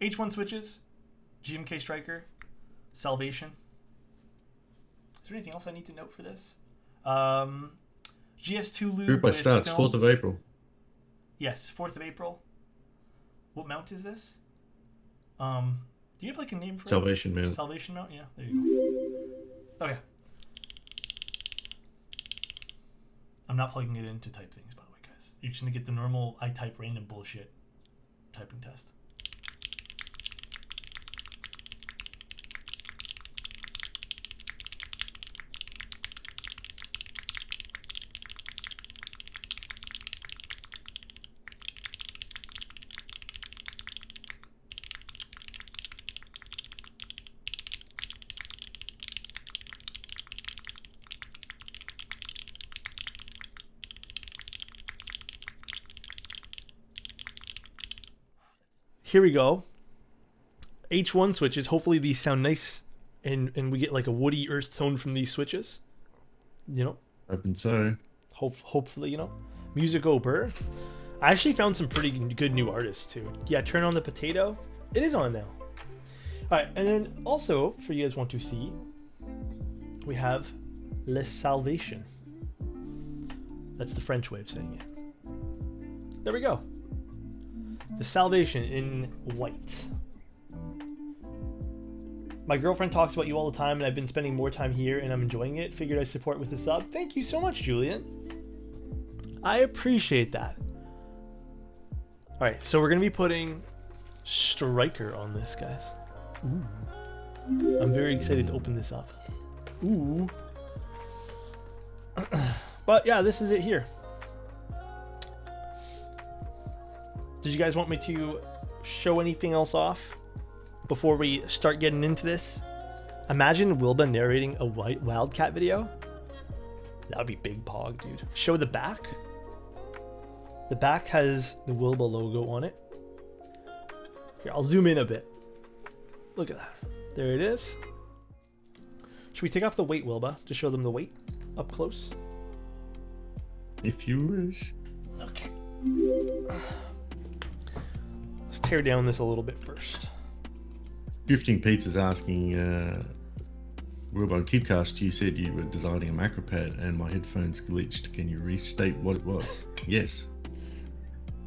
H1 switches, GMK Striker, Salvation. Is there anything else I need to note for this? GS2 lube. Group by starts, 4th of April. Yes, 4th of April. What mount is this? Do you have like a name for Salvation it? mount. Salvation mount, yeah. There you go. Okay. I'm not plugging it in to type things, by the way, guys. You're just gonna get the normal I type random bullshit typing test. Here we go. H1 switches. Hopefully these sound nice and we get like a woody earth tone from these switches. You know? Hoping so. Hopefully, you know. Music Burr. I actually found some pretty good new artists too. Yeah, turn on the potato. It is on now. Alright, and then also, for you guys want to see, we have Le Salvation. That's the French way of saying it. There we go. The Salvation in white. My girlfriend talks about you all the time, and I've been spending more time here, and I'm enjoying it. Figured I'd support with a sub. Thank you so much, Julian. I appreciate that. Alright, so we're going to be putting Striker on this, guys. Ooh. I'm very excited to open this up. Ooh. But yeah, this is it here. Did you guys want me to show anything else off before we start getting into this? Imagine Wilba narrating a Wildcat video. That would be big pog, dude. Show the back. The back has the Wilba logo on it. Here, I'll zoom in a bit. Look at that. There it is. Should we take off the weight, Wilba, to show them the weight up close? If you wish. Okay. Let's tear down this a little bit first. Drifting Pizza's asking, Wilba, on Keycast, you said you were designing a macro pad and my headphones glitched. Can you restate what it was? Yes.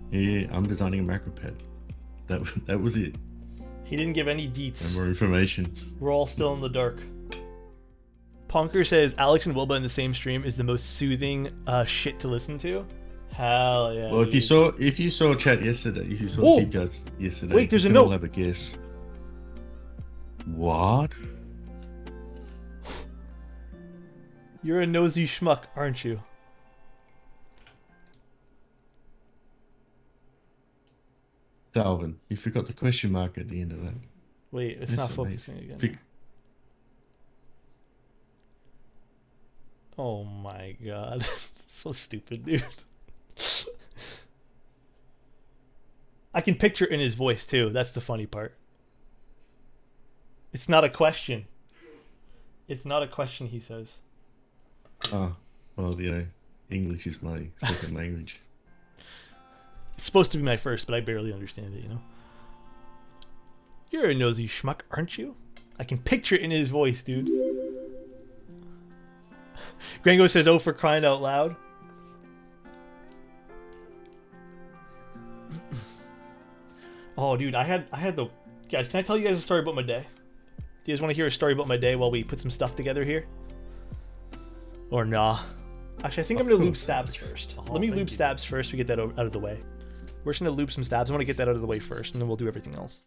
Yeah, I'm designing a macro pad. That was it. He didn't give any deets. No more information. We're all still in the dark. Punker says Alex and Wilba in the same stream is the most soothing shit to listen to. Hell yeah. Well, dude. if you saw chat yesterday, if you saw Keycaps yesterday, wait, there's you a can all note. have a guess. What? You're a nosy schmuck, aren't you? Salvun, you forgot the question mark at the end of that. Wait, it's not focusing again. Oh my god. So stupid, dude. I can picture it in his voice too. That's the funny part. It's not a question. It's not a question, he says. Oh, well, you know, English is my second language. It's supposed to be my first, but I barely understand it, you know? You're a nosy schmuck, aren't you? I can picture it in his voice, dude. Grango says, oh, for crying out loud. Oh, dude, I had the... Guys, can I tell you guys a story about my day? Do you guys want to hear a story about my day while we put some stuff together here? Or nah? Actually, I think I'm going to loop stabs first. Let me loop stabs first. We get that out of the way. We're just going to loop some stabs. I want to get that out of the way first, and then we'll do everything else.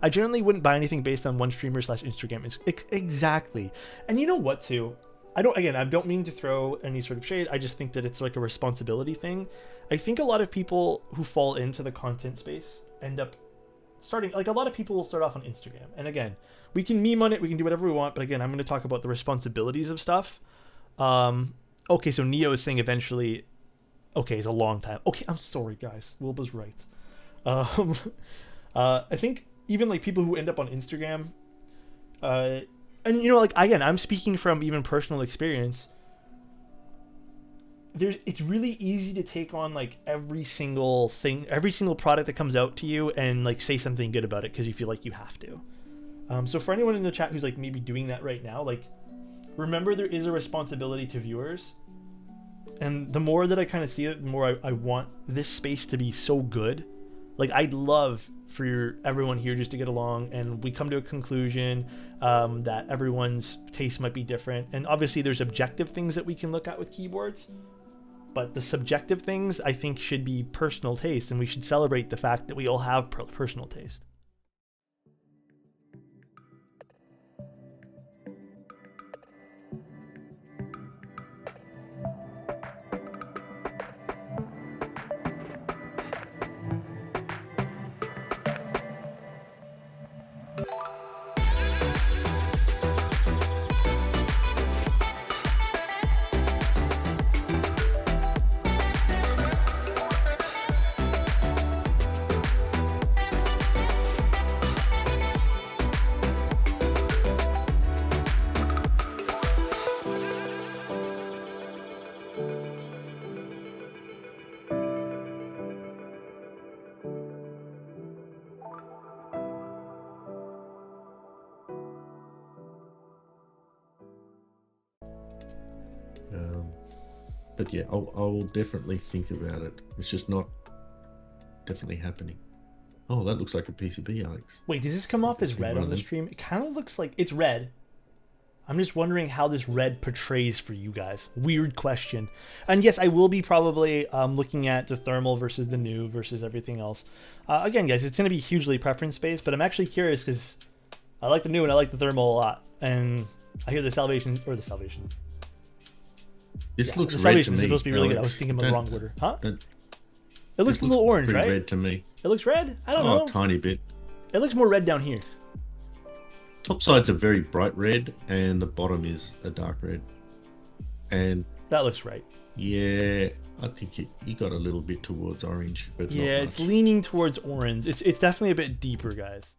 I generally wouldn't buy anything based on one streamer / Instagram. Exactly. And you know what, too? I don't mean to throw any sort of shade. I just think that it's like a responsibility thing. I think a lot of people who fall into the content space end up starting, like a lot of people will start off on Instagram. And again, we can meme on it, we can do whatever we want, but again, I'm going to talk about the responsibilities of stuff. Okay, so Neo is saying eventually, okay, it's a long time. Okay, I'm sorry guys, Wilba's right. I think even like people who end up on Instagram, and you know, like again, I'm speaking from even personal experience. It's really easy to take on like every single thing, every single product that comes out to you and like say something good about it because you feel like you have to. So for anyone in the chat who's like maybe doing that right now, like remember there is a responsibility to viewers. And the more that I kind of see it, the more I want this space to be so good. Like I'd love for everyone here just to get along and we come to a conclusion that everyone's taste might be different. And obviously there's objective things that we can look at with keyboards, but the subjective things I think should be personal taste, and we should celebrate the fact that we all have personal taste. But yeah, I'll definitely think about it. It's just not definitely happening. Oh, that looks like a PCB, Alex. Wait, does this come off as red on the stream? It kind of looks like it's red. I'm just wondering how this red portrays for you guys. Weird question. And yes, I will be probably looking at the thermal versus the new versus everything else. Again, guys, it's going to be hugely preference-based, but I'm actually curious because I like the new and I like the thermal a lot. And I hear the Salvation. This looks the red Salvation to is me. supposed to be really good. I was thinking of the wrong order. Huh? It looks a little orange, right? Red to me. It looks red? I don't know. A tiny bit. It looks more red down here. Top side's a very bright red, and the bottom is a dark red. And that looks right. Yeah, I think you got a little bit towards orange, but yeah, not it's much. leaning towards orange. It's definitely a bit deeper, guys.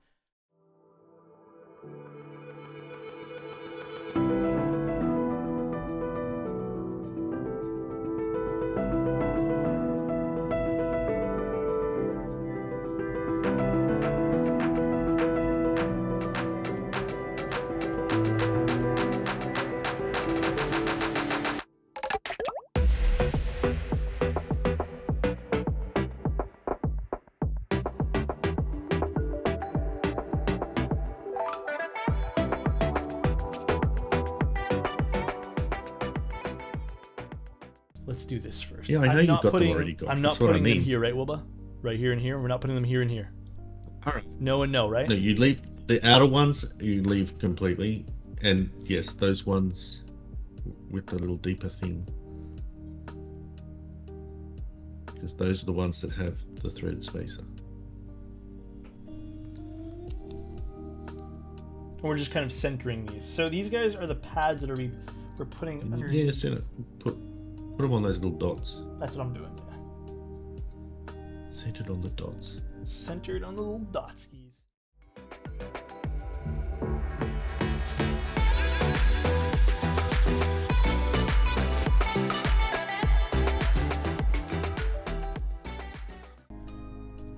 Let's do this first. Yeah, I know you've got them already. I'm not putting them here, right, Wilba? Right here and here. We're not putting them here and here. All right. No and no, right? No, you leave the outer ones. You leave completely, and yes, those ones with the little deeper thing, because those are the ones that have the thread spacer. And we're just kind of centering these. So these guys are the pads that we're putting underneath. Yeah, center. Put them on those little dots. That's what I'm doing. Yeah. Centered on the dots. Centered on the little dotskis.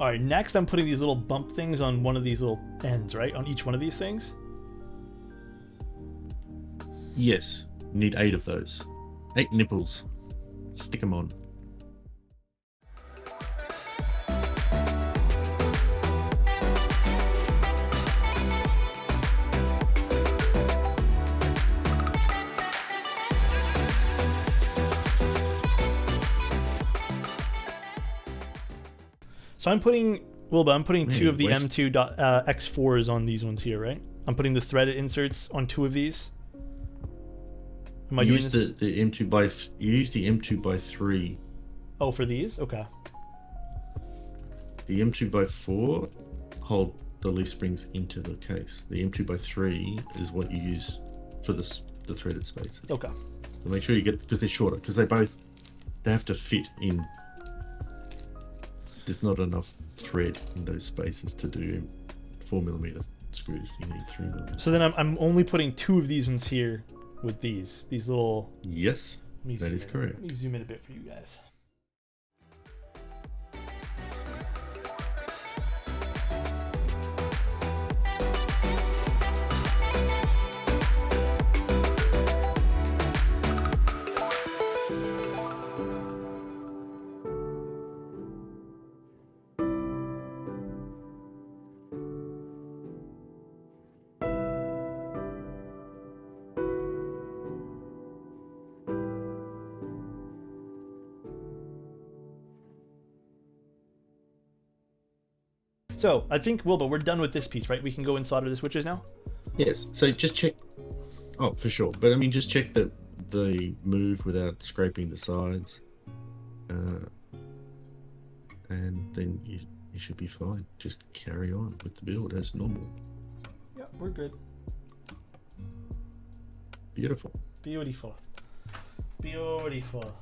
All right, next I'm putting these little bump things on one of these little ends, right? On each one of these things? Yes, you need 8 of those. 8 nipples. Stick them on. So I'm putting, Wilba, I'm putting Man, two of the West- M2.X4s on these ones here, right? I'm putting the threaded inserts on 2 of these. I'm Am I You doing use this? the M2 by you use the M2 by 3. Oh, for these? Okay. The M2 by 4 hold the leaf springs into the case. The M2 by 3 is what you use for the threaded spaces. Okay. So make sure you get, because they're shorter, because they have to fit in. There's not enough thread in those spaces to do 4mm screws. You need 3mm. So then I'm only putting 2 of these ones here with these little. Yes, that is correct. Let me zoom in a bit for you guys. So I think, Wilba, we're done with this piece, right? We can go and solder the switches now? Yes, so just check. Oh, for sure. But I mean, just check that they move without scraping the sides. And then you should be fine. Just carry on with the build as normal. Yeah, we're good. Beautiful. Beautiful. Beautiful.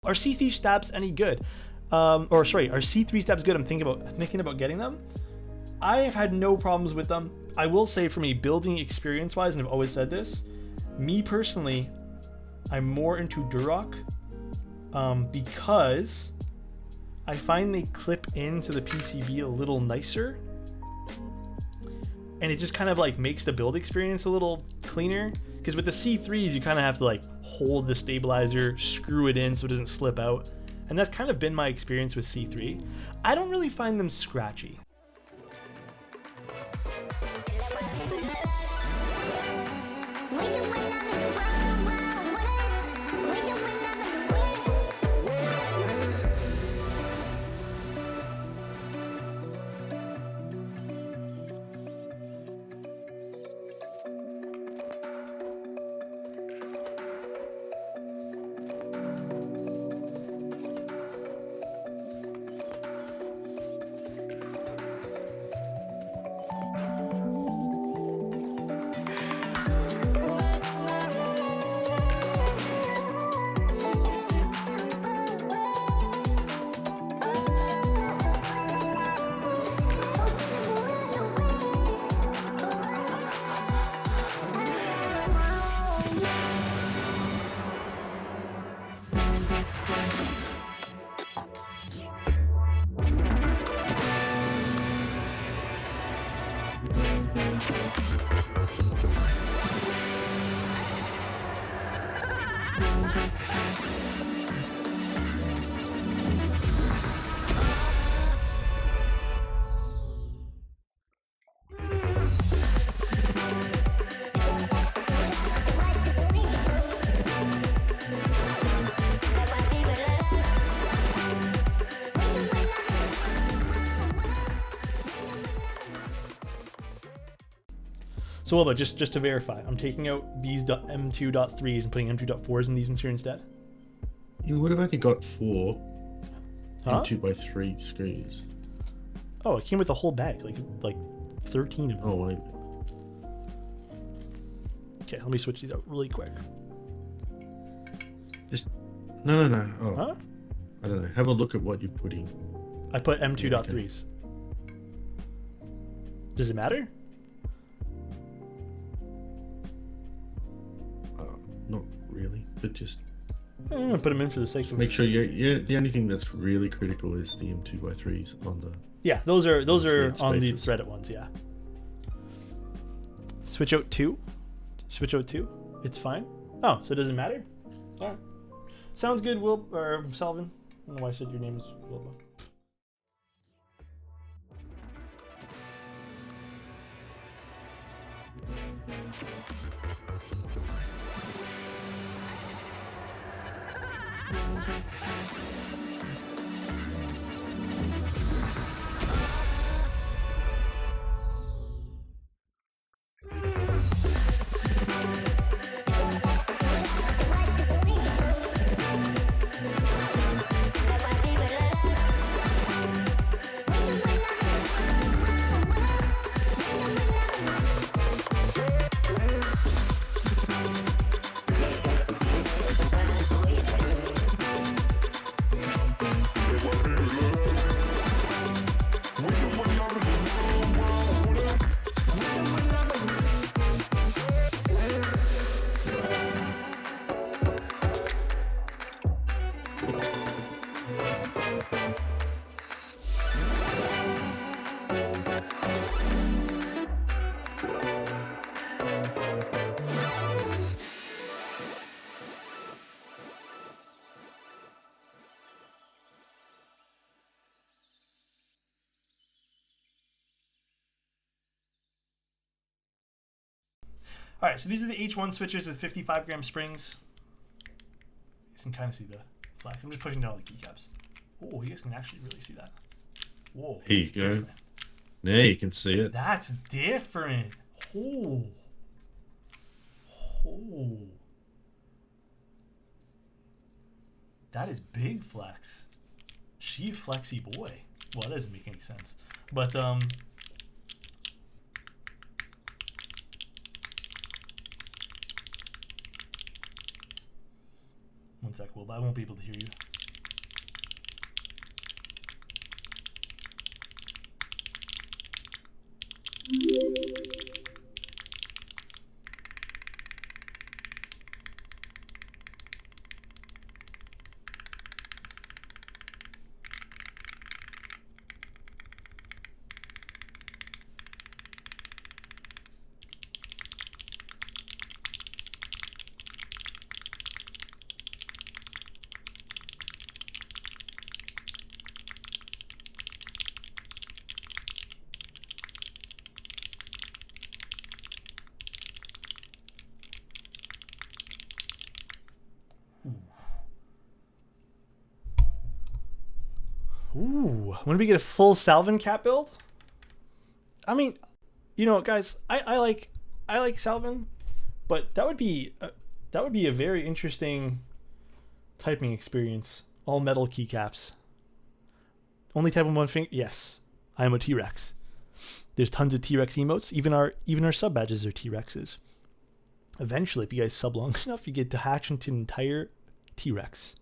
Are C3 stabs any good? Or sorry, are C3 stabs good? I'm thinking about getting them. I have had no problems with them. I will say, from a building experience wise, and I've always said this, me personally, I'm more into Durock because I find they clip into the PCB a little nicer, and it just kind of like makes the build experience a little cleaner. Because with the C3s, you kind of have to like hold the stabilizer, screw it in so it doesn't slip out. And that's kind of been my experience with C3. I don't really find them scratchy. So Wilba, just to verify, I'm taking out these M2.3s and putting M2.4s in these ones here instead. You would have only got 4 Huh? M2x3 screws. Oh, it came with a whole bag, like 13 of them. Oh, wait. Okay, let me switch these out really quick. Just no. Oh, Huh? I don't know. Have a look at what you're putting. I put M2.3s. Yeah, okay. Does it matter? Not really, but just I'm gonna put them in for the sake of. make sure you. The only thing that's really critical is the M2x3s on the. Yeah, those are thread on the spaces. threaded ones. Yeah. Switch out 2. Switch out 2. It's fine. Oh, so it doesn't matter. All right. Sounds good, Will or Salvun. I don't know why I said your name is Wilba. All right, so these are the H1 switchers with 55 gram springs. You can kind of see the flex. I'm just pushing down all the keycaps. Oh, you guys can actually really see that. Whoa. Here you that's go. different. There you can see it. That's different. Oh. Oh. That is big flex. She flexy boy. Well, that doesn't make any sense. But, one sec, Will, but I won't be able to hear you. Ooh, when we get a full Salvun cap build? I mean, you know, guys, I like Salvun, but that would be a very interesting typing experience. All metal keycaps. Only type on one finger. Yes, I am a T-Rex. There's tons of T-Rex emotes. Even our sub badges are T-Rexes. Eventually, if you guys sub long enough, you get to hatch into an entire T-Rex.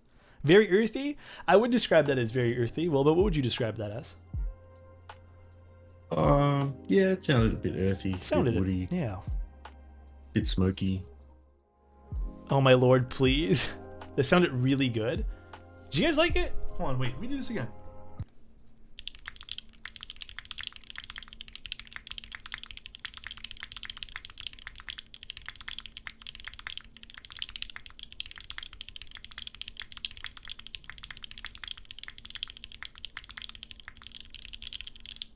Very earthy. I would describe that as very earthy. Well, but what would you describe that as? Yeah, it sounded a bit earthy, Sounded bit woody, yeah. bit smoky. Oh my lord, please. This sounded really good. Did you guys like it? Hold on, wait. Let me do this again.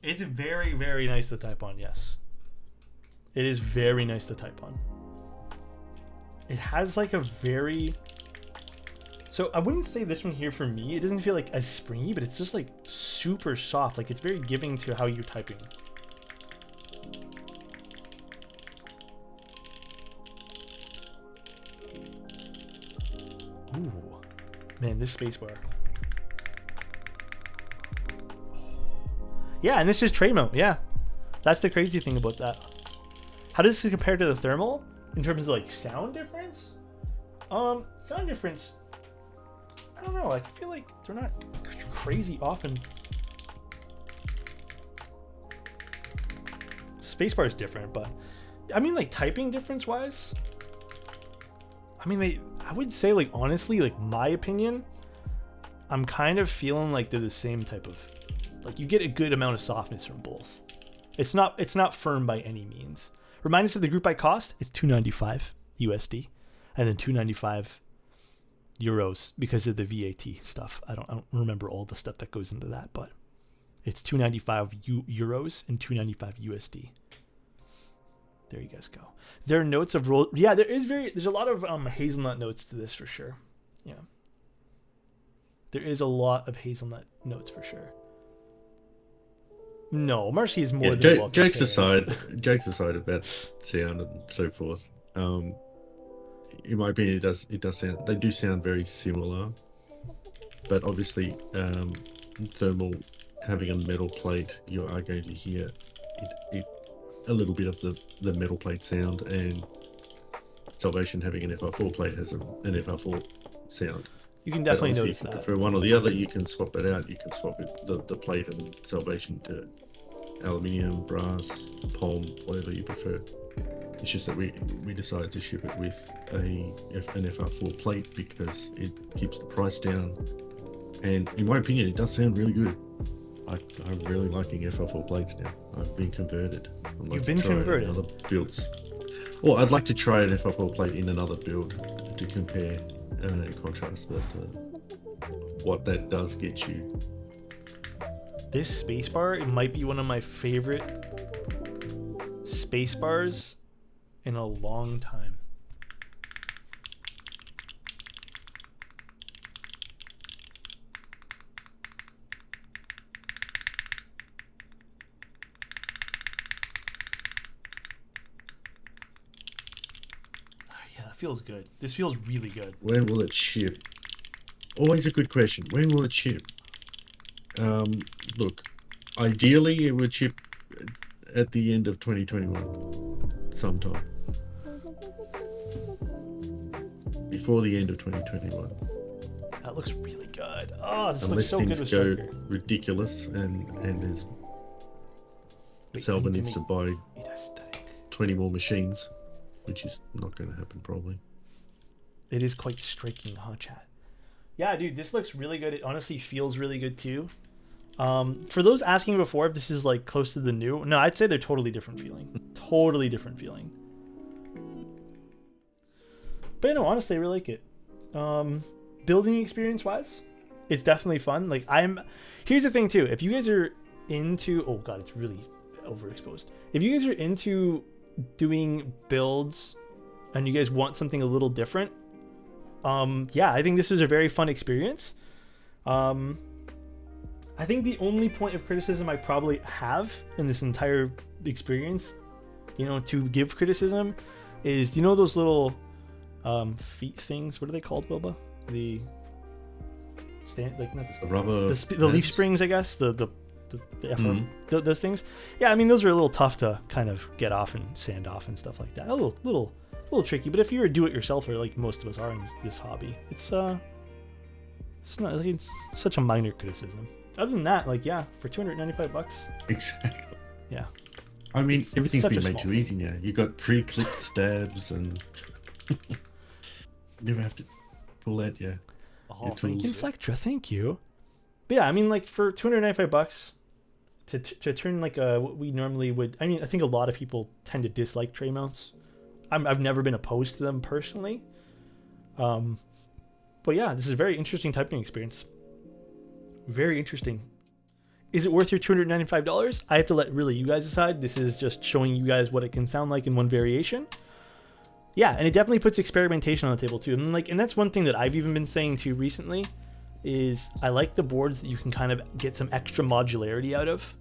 It's very, very nice to type on, yes. It is very nice to type on. It has like a very... So I wouldn't say this one here for me. It doesn't feel like as springy, but it's just like super soft. Like it's very giving to how you're typing. Ooh, man, this spacebar. Yeah, and this is tray mount. Yeah, that's the crazy thing about that. How does this compare to the thermal in terms of like sound difference? Sound difference. I don't know. Like, I feel like they're not crazy often. Spacebar is different, but I mean, like typing difference wise. I mean, I would say, like, honestly, like, my opinion, I'm kind of feeling like they're the same type of, like, you get a good amount of softness from both. It's not firm by any means. Remind us of the group by cost. It's $295 USD, and then $295 euros because of the VAT stuff. I don't remember all the stuff that goes into that, but it's $295 euros and $295 USD. There you guys go. There are notes of roll. Yeah, there's a lot of hazelnut notes to this for sure. Yeah. There is a lot of hazelnut notes for sure. No, Marcy is more than welcome. Jokes aside about sound and so forth. In my opinion, it does sound. They do sound very similar, but obviously, thermal having a metal plate, you are going to hear it a little bit of the metal plate sound, and Salvation having an FR4 plate has an FR4 sound. You can definitely notice if you that. prefer one or the other, you can swap it out. You can swap it, the plate and Salvation to aluminium, brass, palm, whatever you prefer. It's just that we decided to ship it with an FR4 plate because it keeps the price down, and in my opinion, it does sound really good. I'm really liking FR4 plates now. I've been converted. You've been converted. Other builds. Well, I'd like to try an FR4 plate in another build to compare and contrast what that does get you. This spacebar, it might be one of my favorite spacebars in a long time. Feels good. This feels really good. When will it ship? Always a good question. When will it ship? Look, ideally it would ship at the end of 2021 sometime. Before the end of 2021. That looks really good. Oh, this looks Unless so good with things go Striker. ridiculous and there's Salvun needs to buy 20 more machines, which is not going to happen probably. It is quite striking, huh, chat? Yeah, dude, this looks really good. It honestly feels really good too. For those asking before if this is like close to the new, no, I'd say they're totally different feeling. Totally different feeling. But no, honestly, I really like it. Building experience wise, it's definitely fun. Like here's the thing too. If you guys are into, oh god, it's really overexposed. If you guys are into doing builds and you guys want something a little different, yeah, I think this is a very fun experience. I think the only point of criticism I probably have in this entire experience, to give criticism, is, those little feet things? What are they called, Wilba? The stand, like not the stand, rubber, the leaf springs, I guess. The those things. Yeah, I mean, those are a little tough to kind of get off and sand off and stuff like that. A little tricky. But if you're a do-it-yourselfer, like most of us are in this hobby, it's not like it's such a minor criticism. Other than that, like, yeah, for $295. Exactly. Yeah. I mean, everything's been made small too easy now. You got pre-clipped stabs and you never have to pull that. Yeah. Oh, thank you, Flectra. Thank you. But yeah, I mean, like, for $295 to turn like what we normally would. I mean, I think a lot of people tend to dislike tray mounts. I've never been opposed to them personally. But yeah, this is a very interesting typing experience. Very interesting. Is it worth your $295? I have to let really you guys decide. This is just showing you guys what it can sound like in one variation. Yeah, and it definitely puts experimentation on the table too. And that's one thing that I've even been saying too recently, is I like the boards that you can kind of get some extra modularity out of.